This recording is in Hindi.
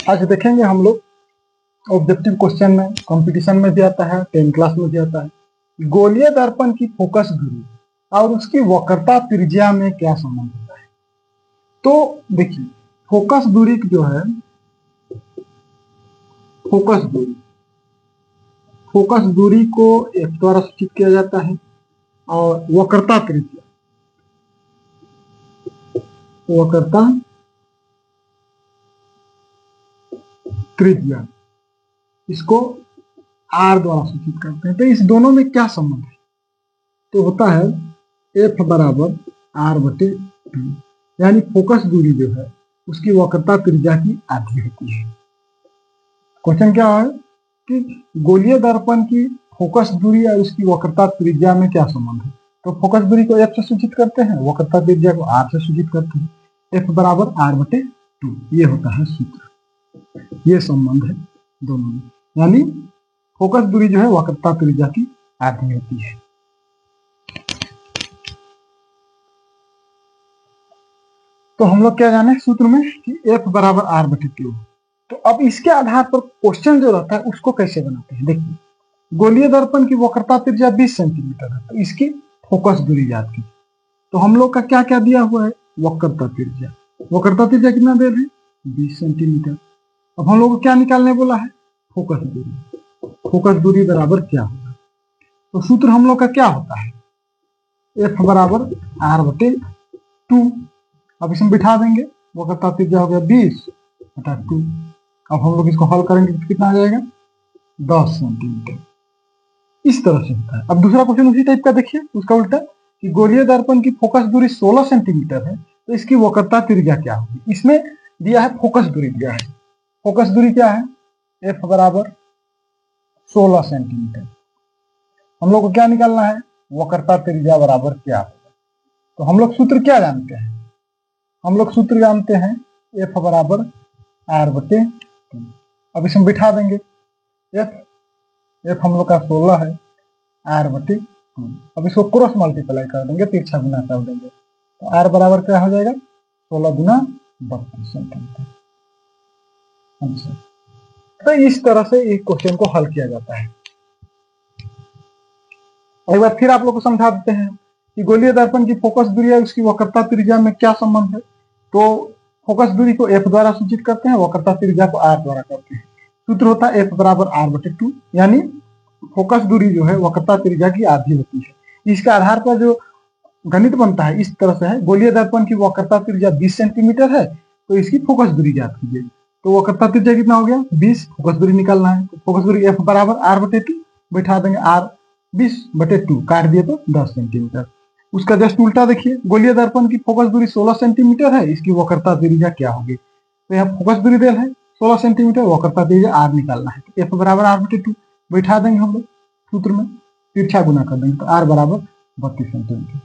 आज देखेंगे हम लोग ऑब्जेक्टिव क्वेश्चन में, कंपटीशन में भी आता है, 10th क्लास में भी आता है। गोलीय दर्पण की फोकस दूरी और उसकी वक्रता त्रिज्या में क्या संबंध होता है। तो देखिए, फोकस दूरी जो है, फोकस दूरी को F द्वारा सूचित किया जाता है और वक्रता त्रिज्या इसको R द्वारा सूचित करते हैं। तो इस दोनों में क्या संबंध है, तो होता है F बराबर R/2, यानी फोकस दूरी जो है उसकी वक्रता त्रिज्या की आधी होती है। क्वेश्चन क्या है कि गोलीय दर्पण की फोकस दूरी और उसकी वक्रता त्रिज्या में क्या संबंध है। तो फोकस दूरी को F से सूचित करते हैं, वक्रता त्रिज्या को R से सूचित करते हैं। F बराबर R/2, ये होता है सूत्र, ये संबंध है दोनों में, यानी फोकस दूरी जो है वक्रता त्रिज्या की आधी होती है। तो हम लोग क्या जाने सूत्र में कि F बराबर R/2। तो अब इसके आधार पर क्वेश्चन जो रहता है उसको कैसे बनाते हैं। देखिए, गोलीय दर्पण की वक्रता त्रिज्या 20 सेंटीमीटर है, तो इसकी फोकस दूरी ज्ञात कीजिए। तो हम लोग का क्या क्या दिया हुआ है, वक्रता त्रिज्या कितना दे रहे हैं, 20 सेंटीमीटर। अब हम लोग को क्या निकालने बोला है, फोकस दूरी बराबर क्या होगा। तो सूत्र हम लोग का क्या होता है, F बराबर R/2। अब इसमें बिठा देंगे, वक्रता त्रिज्या हो गया 20/2। अब हम लोग इसको हल करेंगे तो कितना आ जाएगा, 10 सेंटीमीटर। इस तरह से होता है। अब दूसरा क्वेश्चन उसी टाइप का देखिए, उसका उल्टा कि गोलीय दर्पण की फोकस दूरी 16 सेंटीमीटर है, तो इसकी वक्रता त्रिज्या क्या होगी। इसमें दिया है फोकस दूरी दिया है, फोकस दूरी क्या है, F बराबर 16 सेंटीमीटर। हम लोग को क्या निकालना है, वक्रता त्रिज्या बराबर क्या होगा। तो हम लोग सूत्र क्या जानते हैं, हम लोग सूत्र जानते हैं F बराबर R/2। अब इसमें बिठा देंगे, F हम लोग का 16 है, R/2। अब इसको क्रॉस मल्टीप्लाई कर देंगे, तिरछा गुना कर देंगे, तो R बराबर क्या हो जाएगा, 16 गुना 32 सेंटीमीटर। अच्छा, तो इस तरह से इस क्वेश्चन को हल किया जाता है। एक बार फिर आप लोग को समझा देते हैं कि गोलीय दर्पण की फोकस दूरी है उसकी वक्रता त्रिज्या में क्या संबंध है। तो फोकस दूरी को F द्वारा सूचित करते हैं, वक्रता त्रिज्या को R द्वारा करते हैं। सूत्र होता है F बराबर R/2, यानी फोकस दूरी जो है वक्रता त्रिज्या की आधी होती है। इसके आधार पर जो गणित बनता है इस तरह से है, गोलीय दर्पण की वक्रता त्रिज्या 20 सेंटीमीटर है, तो इसकी फोकस दूरी ज्ञात कीजिए। तो वक्रता त्रिज्या कितना हो गया, 20, फोकस दूरी निकालना है, तो फोकस दूरी F बराबर R/2 बैठा देंगे, R 20/2 काट दिए तो 10 सेंटीमीटर। उसका जस्ट उल्टा देखिए, गोलीय दर्पण की फोकस दूरी 16 सेंटीमीटर है, इसकी वक्रता त्रिज्या क्या होगी। तो यहाँ फोकस दूरी दिया है 16 सेंटीमीटर, वक्रता त्रिज्या R निकालना है, तो F बराबर R/2 बैठा देंगे हम लोग सूत्र में, तिरछा गुना कर देंगे, तो R बराबर 32 सेंटीमीटर।